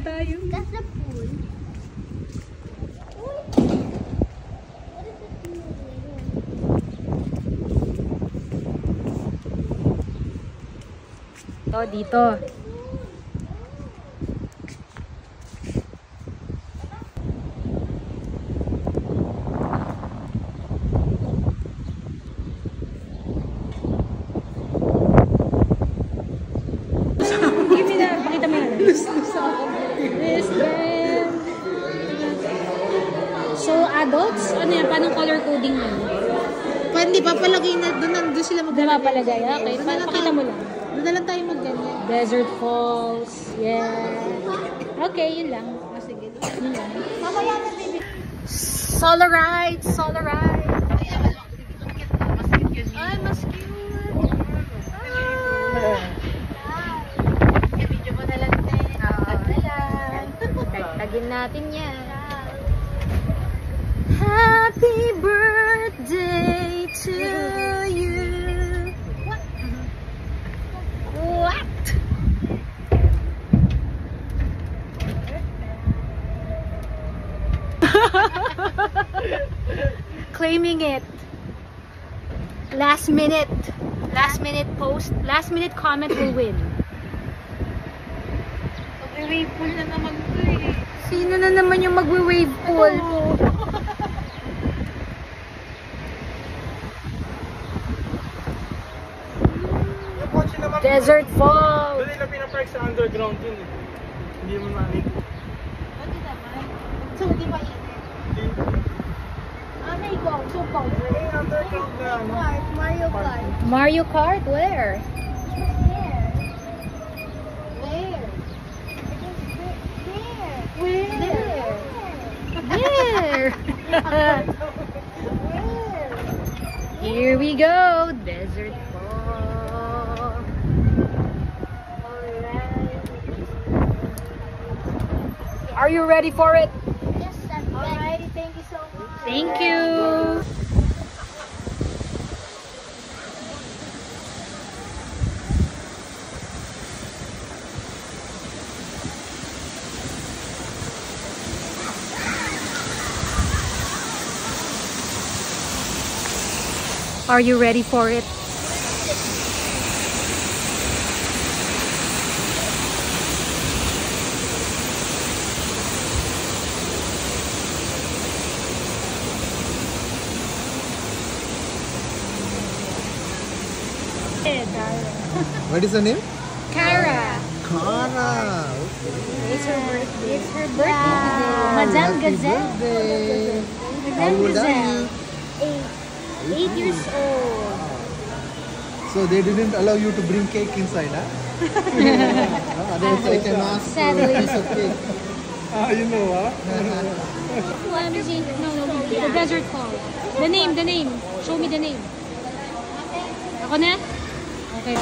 tayo. That's the pool. Dito. So, adults? Ano yan? Paano color coding yan? Hindi, papalagay na doon sila Hindi mapalagay. Okay, pakita mo lang. Doon na lang tayo mag-ganyan. Desert Falls. Yeah. Okay, yun lang. Oh, sige. Yun lang. Mamaya na, baby. Solarite! Solarite! Ay, mas cute. Video mo na lang din. Tagtagin natin yan. Happy birthday to you. What? Claiming it. Last minute post, last minute comment will win. Mag-wave pool na naman ito eh. Sino na naman yung magwe-wave pool? Desert Falls. Doon nila pinapark sa underground yun eh. Hindi mo makikita. Pwede naman. So, di ba yun? May go. So, pong. May underground na ano. Mario Kart. Mario Kart? Where? Where? There. Here we go. Desert Falls. Are you ready for it? Yes, I'm ready. Alrighty, thank you so much. Thank you. Are you ready for it? What is the name? Kara. Kara. It's her birthday. It's her birthday. Madame Gazelle. Madame Gazelle. 8 years old. So they didn't allow you to bring cake inside, huh? Otherwise I can ask for a Sadly. piece of cake. You know, huh? Let me see. No, the Desert Falls. The name. Show me the name. Ako na? Okay,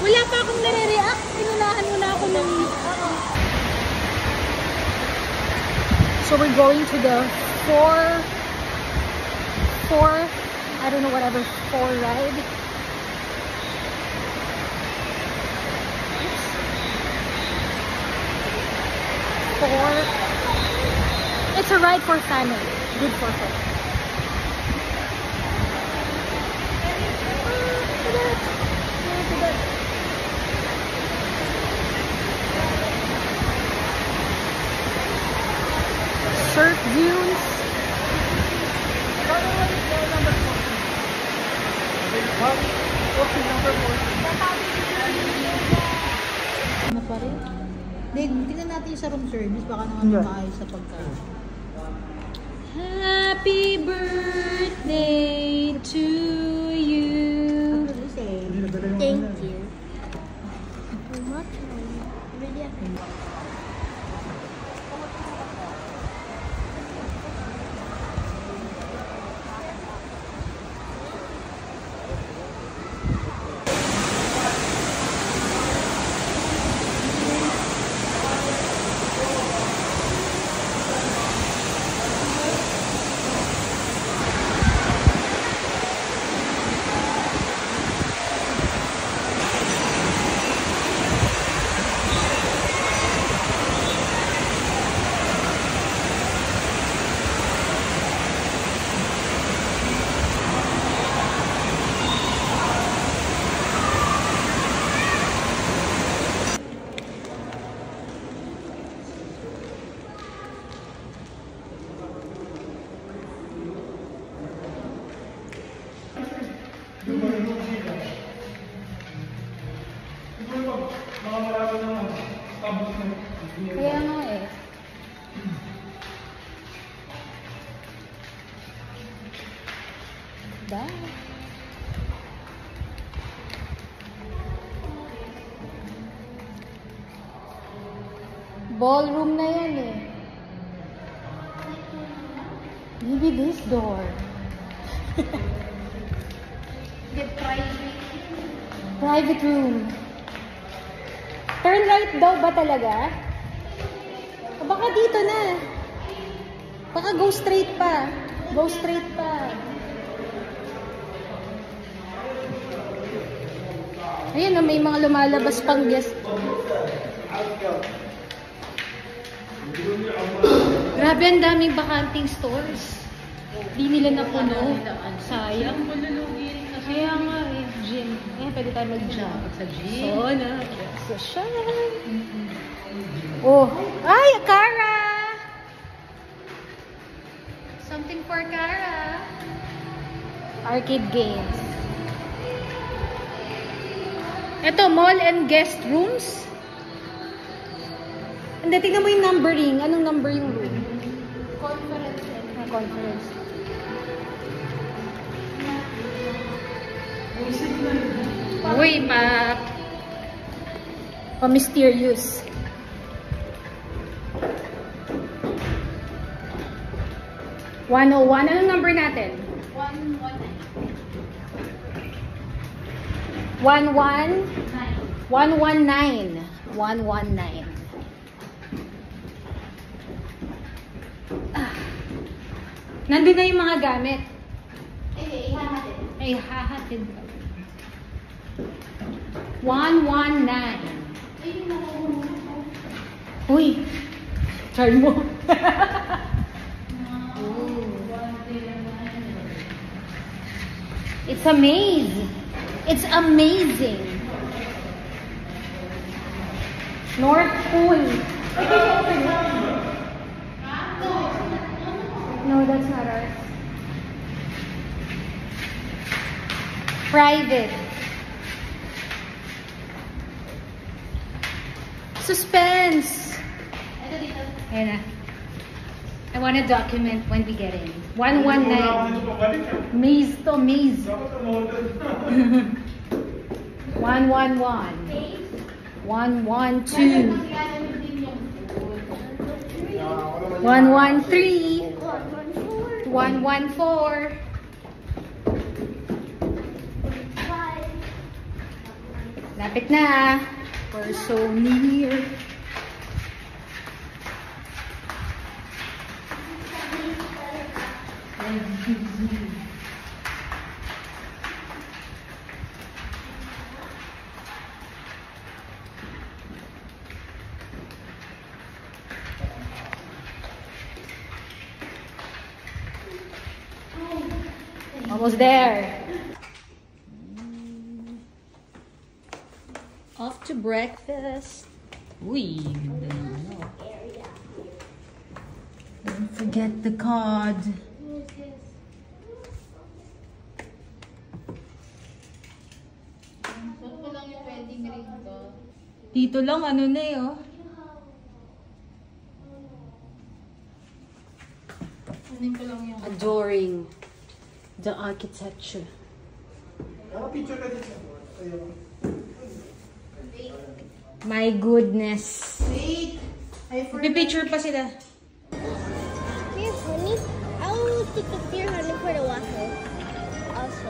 Wala pa akong nare-react. Pinunahan mo na ako ng... So we're going to the four, I don't know, whatever, 4 ride. It's a ride for family. Good for family. Surf dunes. Ano pa rin? Tingnan natin yung sa room service. Baka naman maayos sa pagkain. Happy birthday to you. Thank you. Kaya nga eh. Ballroom na yan eh. Maybe this door. The private. Private room. Turn right daw ba talaga? O baka dito na. Baka go straight pa. Go straight pa. Ayan na, may mga lumalabas pang guest. Grabe, ang daming bakanting stores. Di nila napuno. Sayang. Kaya nga eh, gym. Ayan, pwede tayo mag-gym. Sa gym? So, na. So, siya. Oh. Ay, Cara! Something for Cara. Arcade games. Ito, mall and guest rooms. Hindi, tingnan mo yung numbering. Anong number yung room? Conference. Conference. Uy, pa-mysterious. Ano number natin? 119. 119. Nandun na yung mga gamit. Ay, hahatid. 119. Uy, try mo. It's a maze. It's amazing. North Pool. No, that's not ours. Private. Suspense. Ayan na. I want to document when we get in. 119. Maze to maze. 111. 112. 113. 114. Lapit na. We're so near. Almost there. Off to breakfast. Uy. Don't forget the cod. Dito lang, ano na eh, oh. Adoring the architecture. My goodness. Wait. Pipicture pa sila. Here, honey. I will take a picture, honey, for the water. Also.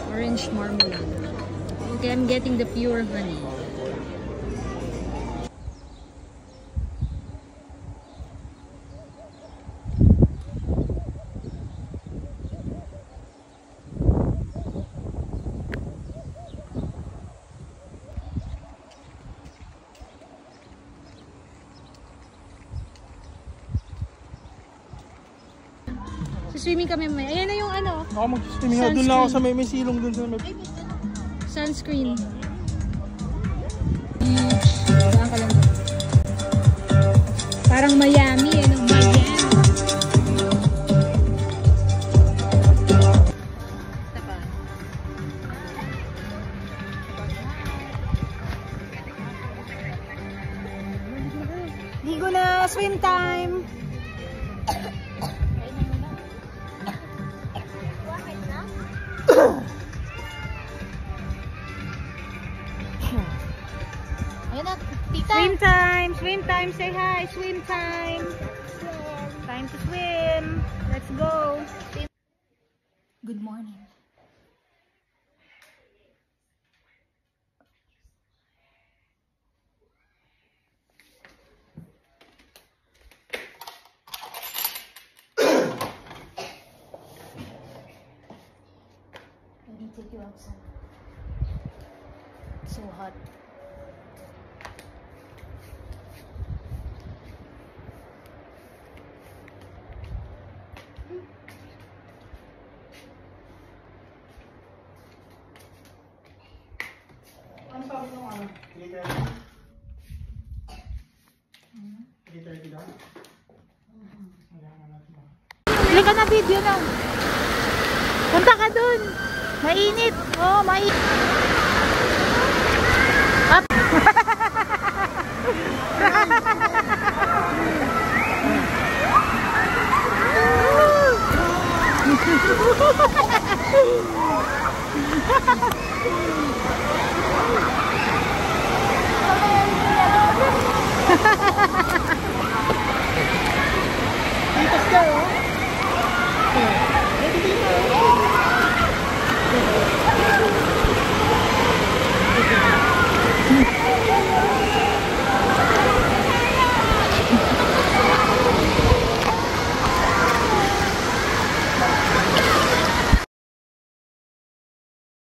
Orange marmalade. Okay, I'm getting the pure honey. Swimming kami may. Ayan na yung ano. Ako mag-swimming ako. Doon lang ako sa may silong doon sa may... Sunscreen. Saan ka lang doon? Parang Miami, ano, Miami. Ligo na, swim time. Ayan na, tita. Swim time, say hi, swim time. Time to swim. Let's go. Good morning. Let me take you outside. It's so hot. Ano sabi nung ano? 3:30 daw? Bili ka na video na. Punta ka dun. Mainit. Oh, mainit. Up.